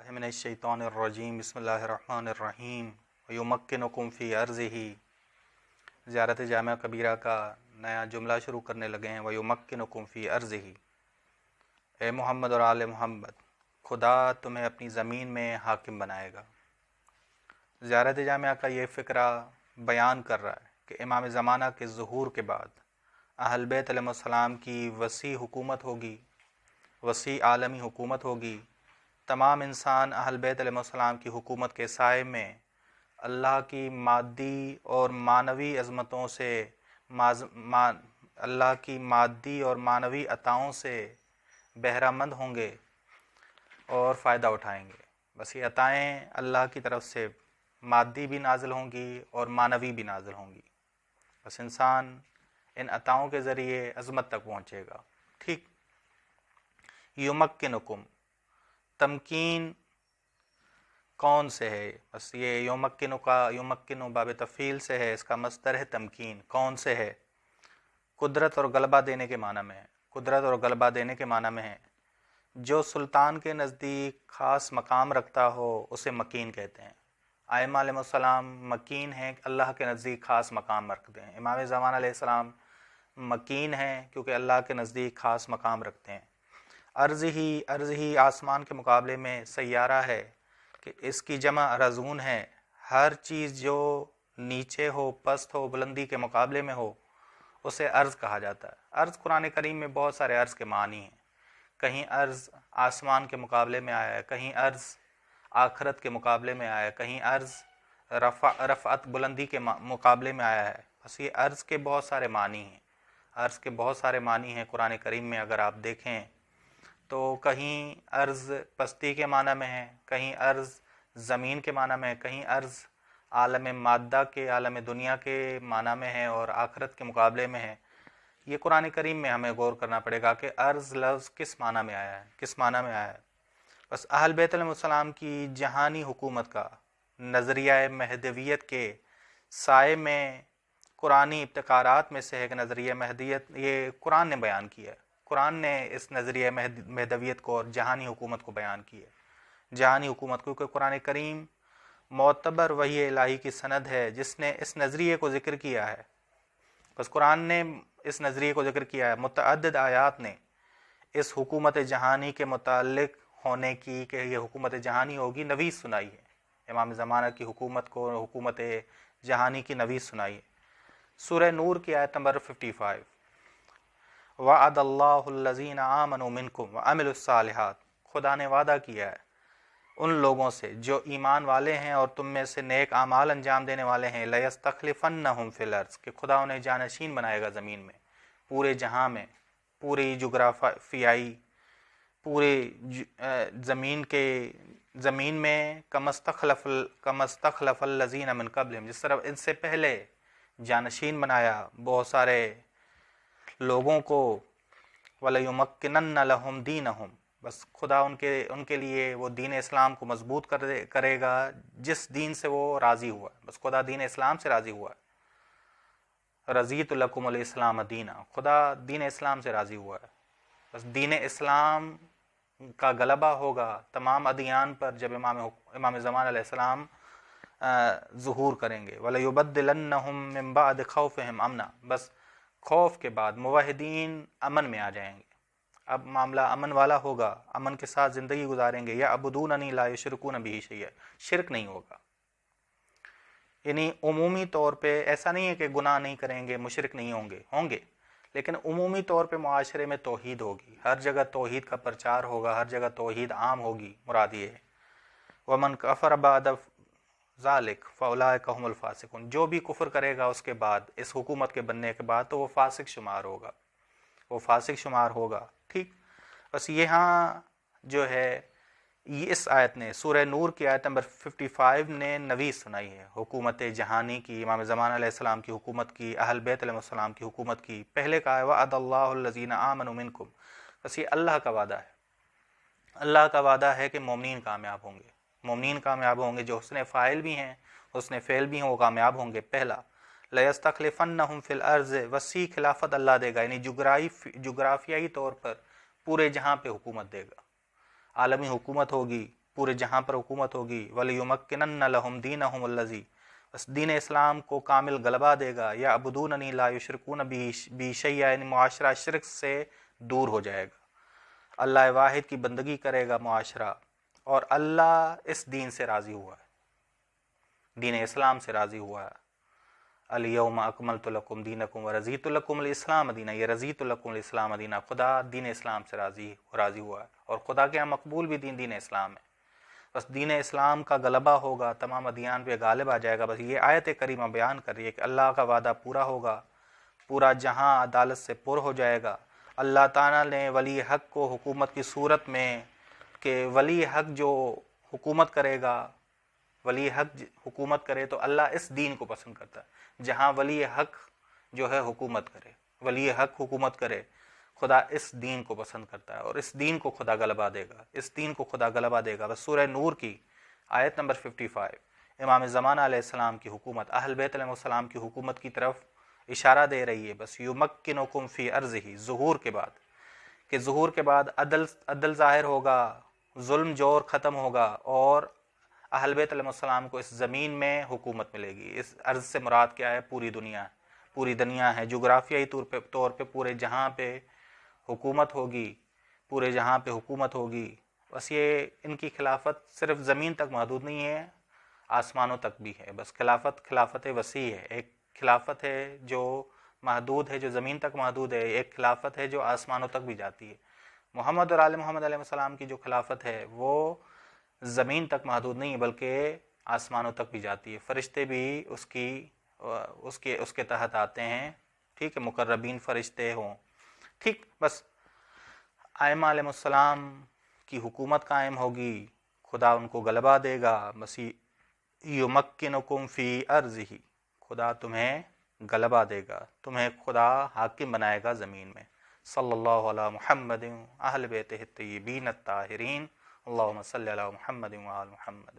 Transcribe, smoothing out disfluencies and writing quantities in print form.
मिनश्शैतानिर्रजीम बिस्मिल्लाहिर्रहमानिर्रहीम वयुमक्किनुकुम फ़ी अर्ज़िही। ज़ियारत जामिया कबीरा का नया जुमला शुरू करने लगे हैं। वयुमक्किनुकुम फ़ी अर्ज़िही, ए मोहम्मद और आले मोहम्मद, खुदा तुम्हें अपनी ज़मीन में हाकिम बनाएगा। ज़ियारत जामिया का ये फ़िक्रा बयान कर रहा है कि इमाम ज़माना के ज़ुहूर के बाद अहल बैत अलैहिस्सलाम की वसी हुकूमत होगी, वसी आलमी हुकूमत होगी। तमाम इंसान अहल बैत अलैहिस्सलाम की हुकूमत के साए में अल्लाह की मादी और मानवी अज़मतों से अल्लाह की मादी और मानवी अताओं से बहरामंद होंगे और फ़ायदा उठाएंगे। बस ये अताएँ अल्लाह की तरफ से मादी भी नाजिल होंगी और मानवी भी नाजिल होंगी। बस इंसान इन अताओं के ज़रिए अज़मत तक पहुँचेगा। ठीक। युमक्किनुकुम, तमकीन कौन से है? बस ये युमक्किनु का युमक्किनु बाब तफ़ील से है, इसका मस्दर है तमकीन। कौन से है? कुदरत और गलबा देने के माना में है। कुदरत और गलबा देने के माना में है। जो सुल्तान के नज़दीक ख़ास मकाम रखता हो उसे मकीन कहते हैं। आइम्मा अलैहिस्सलाम मकीन हैं, अल्लाह के नज़दीक ख़ास मकाम रखते हैं। इमाम ज़मान अलैहिस्सलाम मकीन हैं क्योंकि अल्लाह के नज़दीक ख़ास मकाम रखते हैं। अर्ज़ ही आसमान के मुकाबले में सैयारा है कि इसकी जमा रज़ून है। हर चीज़ जो नीचे हो, पस्त हो, बुलंदी के मुकाबले में हो उसे अर्ज़ कहा जाता है। अर्ज़ कुरान करीम में बहुत सारे अर्ज़ के मानी हैं। कहीं अर्ज़ आसमान के मुकाबले में आया है, कहीं अर्ज़ आखरत के मुकाबले में आया है, कहीं अर्ज़ रफ़अत बुलंदी के मुकाबले में आया है। बस ये अर्ज़ के बहुत सारे मानी हैं। अर्ज़ के बहुत सारे मानी हैं कुरान करीम में। अगर आप देखें तो कहीं अर्ज़ पस्ती के माना में है, कहीं अर्ज़ ज़मीन के माना में है, कहीं अर्ज़ आलम मादा के, आलम दुनिया के माना में है और आखरत के मुकाबले में है। ये कुरान करीम में हमें गौर करना पड़ेगा कि अर्ज़ लफ्ज़ किस माना में आया है, किस माना में आया है। बस अहल बैत अलैहिस्सलाम की जहानी हुकूमत का नज़रिया महदवियत के साए में कुरानी इब्तिकारात में से है कि नज़रिया महदियत ये कुरान ने बयान किया है। कुरान ने इस नज़रिया महदवियत को और जहानी हुकूमत को बयान किया है। जहानी हुकूमत, क्योंकि कुरान करीम मोतबर वही इलाही की सनद है जिसने इस नज़रिए को ज़िक्र किया है। बस कुरान ने इस नज़रिए को ज़िक्र किया है। मुतअद्दिद आयात ने इस हुकूमत जहानी के मुताल्लिक़ होने की कि यह हुकूमत जहानी होगी नवीस सुनाई है। इमाम ज़माना की हुकूमत को हुकूमत जहानी की नवीस सुनाई है। सूरह नूर की आयत नंबर 55, वअदल्लाहुल्लज़ीना आमनु मिनकुम व अमिलुस्सालिहात, खुदा ने वादा किया है उन लोगों से जो ईमान वाले हैं और तुम में से नेक आमाल अंजाम देने वाले हैं। लयस्तखलिफन्नहुम फिल अर्ज़, कि खुदा उन्हें जानशीन बनाएगा ज़मीन में, पूरे जहां में, पूरी जुग्राफियाई, पूरे ज़मीन में कमस्तखलफ़ल्लज़ीना मिन क़ब्लिहिम, जिस तरह इनसे पहले जानशीन बनाया बहुत सारे लोगों को। वलयुमक्किनन्ना लहुम दीनहुम, बस खुदा उनके लिए वो दीन इस्लाम को मजबूत करेगा जिस दीन से वो राज़ी हुआ। बस खुदा दीन इस्लाम से राज़ी हुआ। रज़ीतु लकुमुल इस्लाम दीना, खुदा दीन इस्लाम से राज़ी हुआ है। बस दीन इस्लाम का गलबा होगा तमाम अदियान पर जब इमाम ज़मान अलैहिस्सलाम ज़ुहूर करेंगे। वलयुबद्दिलन्नहुम मिन बाद खौफ़िहिम अमना, बस खौफ के बाद मुवाहिदीन अमन में आ जाएंगे। अब मामला अमन वाला होगा, अमन के साथ ज़िंदगी गुजारेंगे। या अबुदूननी ला युशरिकून बिही शैअ, शिरक नहीं होगा। यानी उमूमी तौर पे ऐसा नहीं है कि गुनाह नहीं करेंगे, मुशरिक नहीं होंगे, लेकिन उमूमी तौर पे मुआशरे में तौहीद होगी। हर जगह तौहीद का प्रचार होगा, हर जगह तौहीद आम होगी। मुराद ये है वमन कफ़र बाद ज़ालिक फ़उलाइका हुमुल फ़ासिक़ून, जो भी कुफ्र करेगा उसके बाद, इस हुकूमत के बनने के बाद, तो वो फासिक शुमार होगा, वो फासिक शुमार होगा। ठीक। बस यहाँ जो है ये इस आयत ने, सूरह नूर की आयत नंबर 55 ने नवीस सुनाई है हुकूमत जहानी की, इमाम ज़मान अलैहिस्सलाम की हुकूमत की, अहल बैत अलैहिस्सलाम की हुकूमत की। पहले कहा है वअदल्लाहुल्लज़ीना आमनु मिनकुम, बस ये अल्लाह का वादा है। अल्लाह का वादा है कि मोमिनीन कामयाब होंगे, मोमिनीन कामयाब होंगे। जो हुस्ने फ़ाइल भी हैं, हुस्ने फ़ेल भी हैं, वो कामयाब होंगे। पहला लयस्तखलिफन्नहुम फिल अर्ज़, वसी खिलाफत अल्लाह देगा, यानी जुग्राफियाई तौर पर पूरे जहां पे हुकूमत देगा, आलमी हुकूमत होगी। پورے جہاں پر حکومت ہوگی، وَلِيُمَكِّنَنَّ لَهُمْ دِينَهُمُ الَّذِي، بس دین اسلام کو کامل غلبہ دے گا، یا عبدوننی لا یشرکون بی شیئا، یعنی معاشرہ شرک سے دور ہو جائے گا، اللہ واحد کی بندگی کرے گا معاشرہ، اور اللہ اس دین سے راضی ہوا ہے، دین اسلام سے راضی ہوا ہے۔ الیوم اکملت لکم دینکم ورضیت لکم الاسلام دینا، یہ رضیت لکم الاسلام دینا، خدا دین اسلام سے راضی ہوا ہے، اور خدا کے یہاں مقبول بھی دین اسلام ہے۔ بس دین اسلام کا غلبہ ہوگا، تمام ادیان پہ غالب آ جائے گا۔ بس یہ آیت کریمہ بیان کر رہی ہے کہ اللہ کا وعدہ پورا ہوگا، پورا جہاں عدالت سے پر ہو جائے گا۔ اللہ تعالیٰ نے ولی حق کو حکومت کی صورت میں، کہ ولی حق جو حکومت کرے گا، ولی حق حکومت کرے تو اللہ اس دین کو پسند کرتا ہے، جہاں ولی حق جو ہے حکومت کرے، ولی حق حکومت کرے، خدا اس دین کو پسند کرتا ہے، اور اس دین کو خدا غلبہ دے گا، اس دین کو خدا غلبہ دے گا۔ بس سورہ نور کی آیت نمبر 55 امام زمانہ علیہ السلام کی حکومت، اہل بیت علیہ السلام کی حکومت کی طرف اشارہ دے رہی ہے۔ بس یمکنکم فی ارضہ، ظہور کے بعد، کہ ظہور کے بعد عدل ظاہر ہوگا، ظلم جور ختم ہوگا، اور اہل بیت علیہ السلام کو اس زمین میں حکومت ملے گی۔ اس ارض سے مراد کیا ہے؟ پوری دنیا، پوری دنیا ہے، جغرافیائی طور پہ پورے جہاں پہ حکومت ہوگی، پورے جہاں پہ حکومت ہوگی۔ بس یہ ان کی خلافت صرف زمین تک محدود نہیں ہے، آسمانوں تک بھی ہے۔ بس خلافت وسیع ہے، ایک خلافت ہے جو محدود ہے، جو زمین تک محدود ہے، ایک خلافت ہے جو آسمانوں تک بھی جاتی ہے۔ محمد اور آل محمد علیہ السلام کی جو خلافت ہے وہ زمین تک محدود نہیں بلکہ آسمانوں تک بھی جاتی ہے، فرشتے بھی اس کے تحت آتے ہیں، ٹھیک ہے، مقربین فرشتے ہوں، ٹھیک۔ بس ائمہ علیہ السلام کی حکومت قائم ہوگی، خدا ان کو غلبہ دے گا۔ مسیح یمکنکم فی ارضہ، خدا تمہیں غلبہ دے گا، تمہیں خدا حاکم بنائے گا زمین میں۔ صلی اللہ علی محمد اہل بیتہ الطیبین الطاہرین، اللہم صلی علی محمد وآل محمد۔